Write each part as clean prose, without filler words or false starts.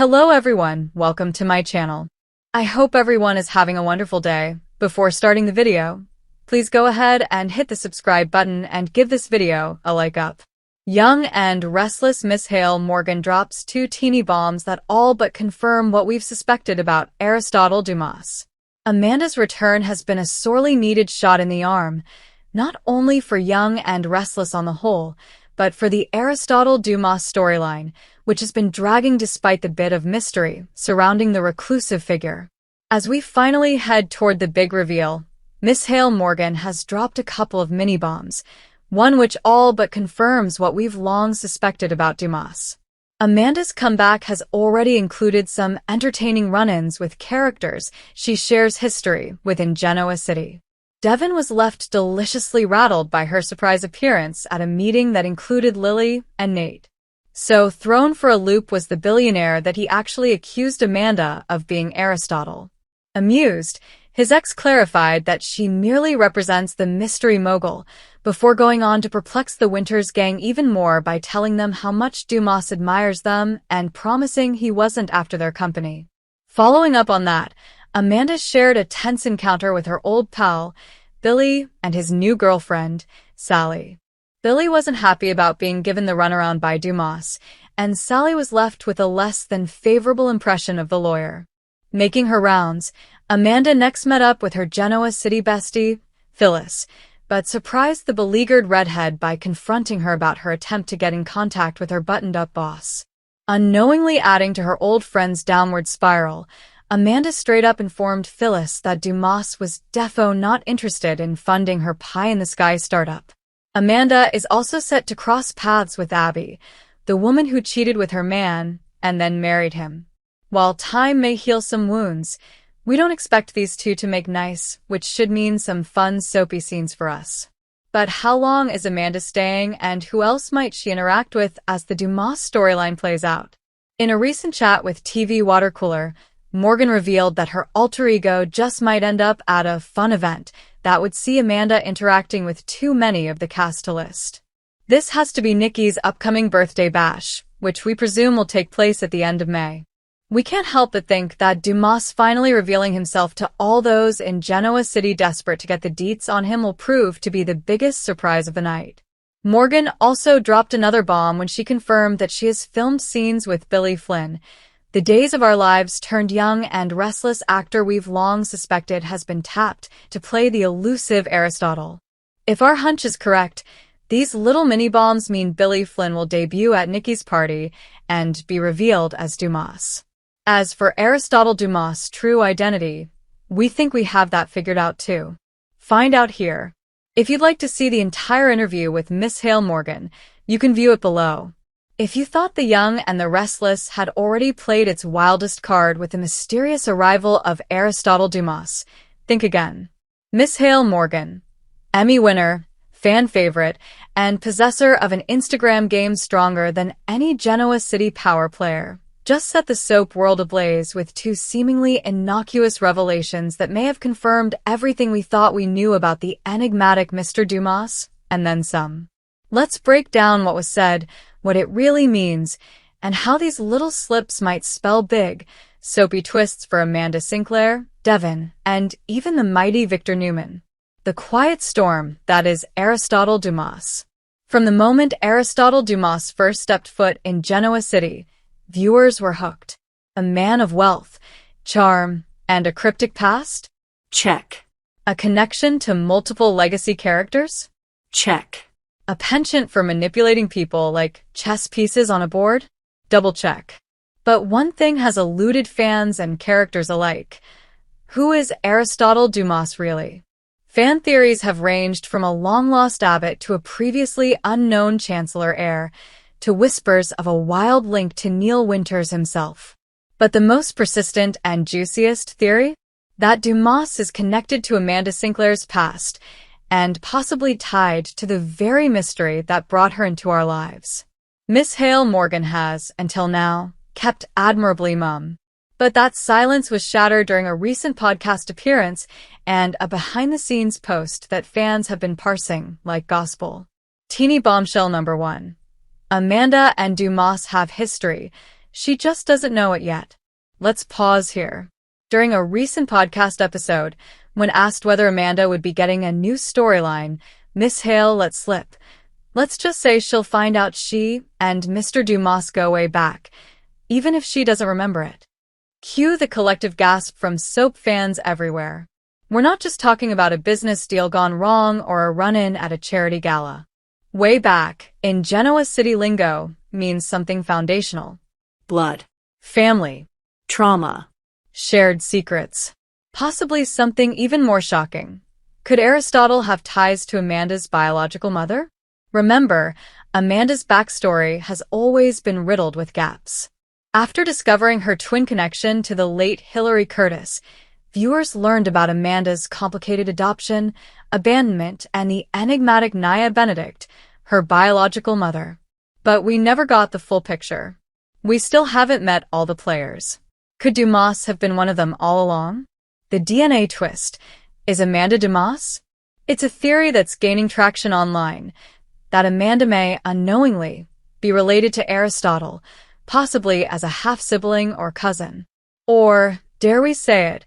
Hello everyone, welcome to my channel. I hope everyone is having a wonderful day. Before starting the video, please go ahead and hit the subscribe button and give this video a like up. Young and restless Mishael Morgan drops two teeny bombs that all but confirm what we've suspected about Aristotle Dumas. Amanda's return has been a sorely needed shot in the arm, not only for Young and Restless on the whole, but for the Aristotle Dumas storyline, which has been dragging despite the bit of mystery surrounding the reclusive figure. As we finally head toward the big reveal, Mishael Morgan has dropped a couple of mini-bombs, one which all but confirms what we've long suspected about Dumas. Amanda's comeback has already included some entertaining run-ins with characters she shares history with in Genoa City. Devon was left deliciously rattled by her surprise appearance at a meeting that included Lily and Nate. So thrown for a loop was the billionaire that he actually accused Amanda of being Aristotle. Amused, his ex clarified that she merely represents the mystery mogul, before going on to perplex the Winters gang even more by telling them how much Dumas admires them and promising he wasn't after their company. Following up on that, Amanda shared a tense encounter with her old pal, Billy, and his new girlfriend, Sally. Billy wasn't happy about being given the runaround by Dumas, and Sally was left with a less than favorable impression of the lawyer. Making her rounds, Amanda next met up with her Genoa City bestie, Phyllis, but surprised the beleaguered redhead by confronting her about her attempt to get in contact with her buttoned-up boss. Unknowingly adding to her old friend's downward spiral, Amanda straight up informed Phyllis that Dumas was defo not interested in funding her pie-in-the-sky startup. Amanda is also set to cross paths with Abby, the woman who cheated with her man and then married him. While time may heal some wounds, we don't expect these two to make nice, which should mean some fun soapy scenes for us. But how long is Amanda staying, and who else might she interact with as the Dumas storyline plays out? In a recent chat with TV Watercooler, Morgan revealed that her alter ego just might end up at a fun event that would see Amanda interacting with too many of the cast to list. This has to be Nikki's upcoming birthday bash, which we presume will take place at the end of May. We can't help but think that Dumas finally revealing himself to all those in Genoa City desperate to get the deets on him will prove to be the biggest surprise of the night. Morgan also dropped another bomb when she confirmed that she has filmed scenes with Billy Flynn, the Days of Our Lives turned young and restless actor we've long suspected has been tapped to play the elusive Aristotle. If our hunch is correct, these little mini-bombs mean Billy Flynn will debut at Nikki's party and be revealed as Dumas. As for Aristotle Dumas' true identity, we think we have that figured out too. Find out here. If you'd like to see the entire interview with Mishael Morgan, you can view it below. If you thought The Young and the Restless had already played its wildest card with the mysterious arrival of Aristotle Dumas, think again. Mishael Morgan, Emmy winner, fan favorite, and possessor of an Instagram game stronger than any Genoa City power player, just set the soap world ablaze with two seemingly innocuous revelations that may have confirmed everything we thought we knew about the enigmatic Mr. Dumas, and then some. Let's break down what was said, what it really means, and how these little slips might spell big, soapy twists for Amanda Sinclair, Devon, and even the mighty Victor Newman. The quiet storm that is Aristotle Dumas. From the moment Aristotle Dumas first stepped foot in Genoa City, viewers were hooked. A man of wealth, charm, and a cryptic past? Check. A connection to multiple legacy characters? Check. A penchant for manipulating people like chess pieces on a board? Double check. But one thing has eluded fans and characters alike. Who is Aristotle Dumas really? Fan theories have ranged from a long-lost abbot to a previously unknown chancellor heir, to whispers of a wild link to Neil Winters himself. But the most persistent and juiciest theory? That Dumas is connected to Amanda Sinclair's past, and possibly tied to the very mystery that brought her into our lives. Mishael Morgan has, until now, kept admirably mum. But that silence was shattered during a recent podcast appearance and a behind-the-scenes post that fans have been parsing like gospel. Teeny bombshell number 1. Amanda and Dumas have history, She just doesn't know it yet. Let's pause here. During a recent podcast episode, when asked whether Amanda would be getting a new storyline, Mishael let slip. Let's just say she'll find out she and Mr. Dumas go way back, even if she doesn't remember it. Cue the collective gasp from soap fans everywhere. We're not just talking about a business deal gone wrong or a run-in at a charity gala. Way back, in Genoa city lingo, means something foundational. Blood. Family. Trauma. Shared secrets. Possibly something even more shocking. Could Aristotle have ties to Amanda's biological mother? Remember, Amanda's backstory has always been riddled with gaps. After discovering her twin connection to the late Hilary Curtis, viewers learned about Amanda's complicated adoption, abandonment, and the enigmatic Nia Benedict, her biological mother. But we never got the full picture. We still haven't met all the players. Could Dumas have been one of them all along? The DNA twist. Is Amanda Dumas? It's a theory that's gaining traction online, that Amanda may, unknowingly, be related to Aristotle, possibly as a half-sibling or cousin. Or, dare we say it,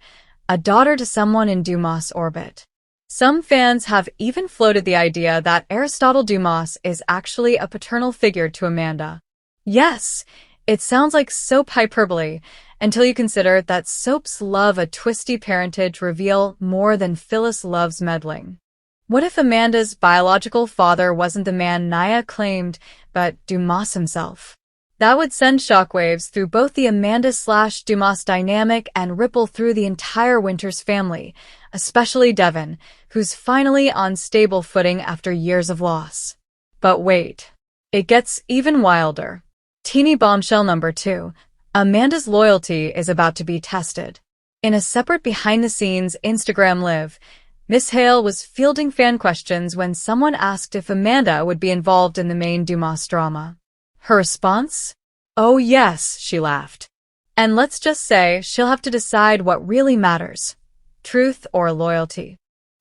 a daughter to someone in Dumas' orbit. Some fans have even floated the idea that Aristotle Dumas is actually a paternal figure to Amanda. Yes, it sounds like soap hyperbole, until you consider that soaps love a twisty parentage reveal more than Phyllis loves meddling. What if Amanda's biological father wasn't the man Nia claimed, but Dumas himself? That would send shockwaves through both the Amanda/Dumas dynamic and ripple through the entire Winters family, especially Devon, who's finally on stable footing after years of loss. But wait, it gets even wilder. Teeny bombshell number 2. Amanda's loyalty is about to be tested. In a separate behind-the-scenes Instagram live, Mishael was fielding fan questions when someone asked if Amanda would be involved in the main Dumas drama. Her response? Oh yes, she laughed. And let's just say she'll have to decide what really matters, truth or loyalty.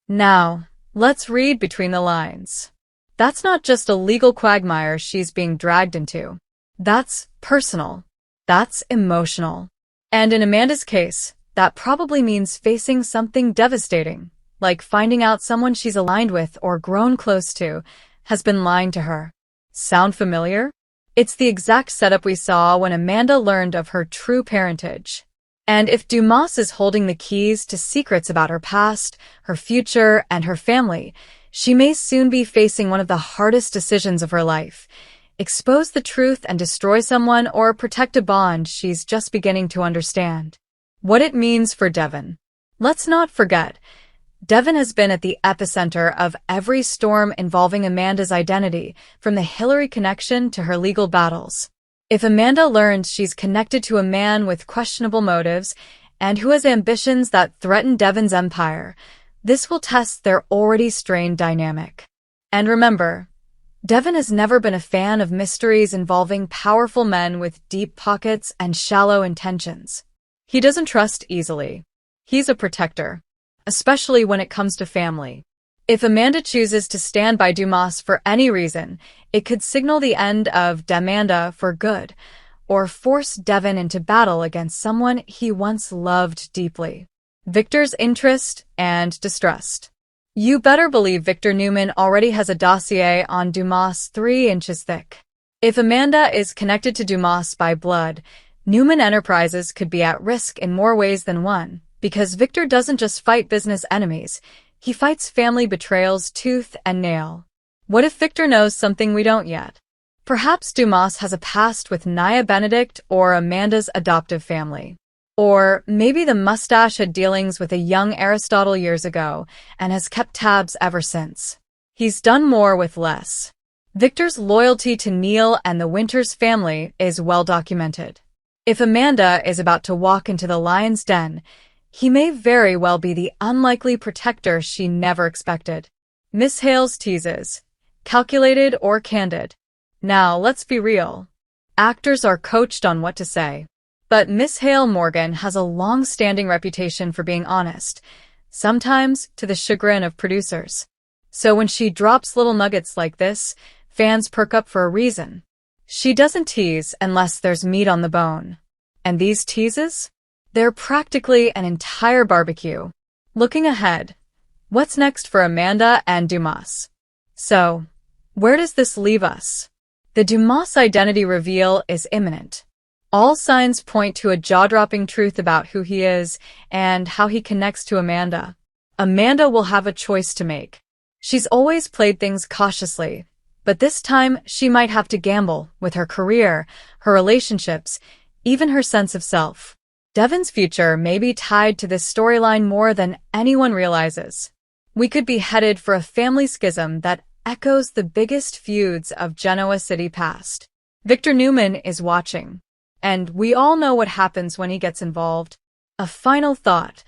Now, let's read between the lines. That's not just a legal quagmire she's being dragged into. That's personal. That's emotional. And in Amanda's case, that probably means facing something devastating, like finding out someone she's aligned with or grown close to has been lying to her. Sound familiar? It's the exact setup we saw when Amanda learned of her true parentage. And if Dumas is holding the keys to secrets about her past, her future, and her family, she may soon be facing one of the hardest decisions of her life. Expose the truth and destroy someone, or protect a bond she's just beginning to understand. What it means for Devon. Let's not forget, Devon has been at the epicenter of every storm involving Amanda's identity, from the Hilary connection to her legal battles. If Amanda learns she's connected to a man with questionable motives and who has ambitions that threaten Devon's empire, this will test their already strained dynamic. And remember, Devon has never been a fan of mysteries involving powerful men with deep pockets and shallow intentions. He doesn't trust easily. He's a protector, especially when it comes to family. If Amanda chooses to stand by Dumas for any reason, it could signal the end of Demanda for good, or force Devon into battle against someone he once loved deeply. Victor's interest and distrust. You better believe Victor Newman already has a dossier on Dumas 3 inches thick. If Amanda is connected to Dumas by blood, Newman Enterprises could be at risk in more ways than one, because Victor doesn't just fight business enemies, he fights family betrayals tooth and nail. What if Victor knows something we don't yet? Perhaps Dumas has a past with Nia Benedict or Amanda's adoptive family. Or maybe the mustache had dealings with a young Aristotle years ago and has kept tabs ever since. He's done more with less. Victor's loyalty to Neil and the Winters family is well documented. If Amanda is about to walk into the lion's den, he may very well be the unlikely protector she never expected. Mishael's teases. Calculated or candid? Now, let's be real. Actors are coached on what to say. But Mishael Morgan has a long-standing reputation for being honest, sometimes to the chagrin of producers. So when she drops little nuggets like this, fans perk up for a reason. She doesn't tease unless there's meat on the bone. And these teases? They're practically an entire barbecue. Looking ahead, what's next for Amanda and Dumas? So, where does this leave us? The Dumas identity reveal is imminent. All signs point to a jaw-dropping truth about who he is and how he connects to Amanda. Amanda will have a choice to make. She's always played things cautiously, but this time she might have to gamble with her career, her relationships, even her sense of self. Devon's future may be tied to this storyline more than anyone realizes. We could be headed for a family schism that echoes the biggest feuds of Genoa City past. Victor Newman is watching, and we all know what happens when he gets involved. A final thought,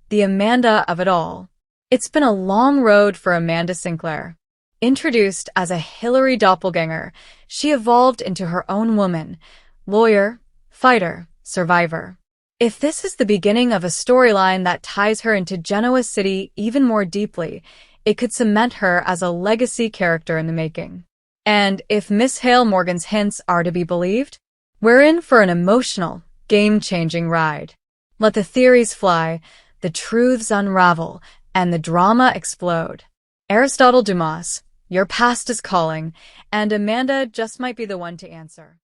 the Amanda of it all. It's been a long road for Amanda Sinclair. Introduced as a Hillary doppelganger, she evolved into her own woman, lawyer, fighter, survivor. If this is the beginning of a storyline that ties her into Genoa City even more deeply, it could cement her as a legacy character in the making. And if Mishael Morgan's hints are to be believed, we're in for an emotional, game-changing ride. Let the theories fly, the truths unravel, and the drama explode. Aristotle Dumas, your past is calling, and Amanda just might be the one to answer.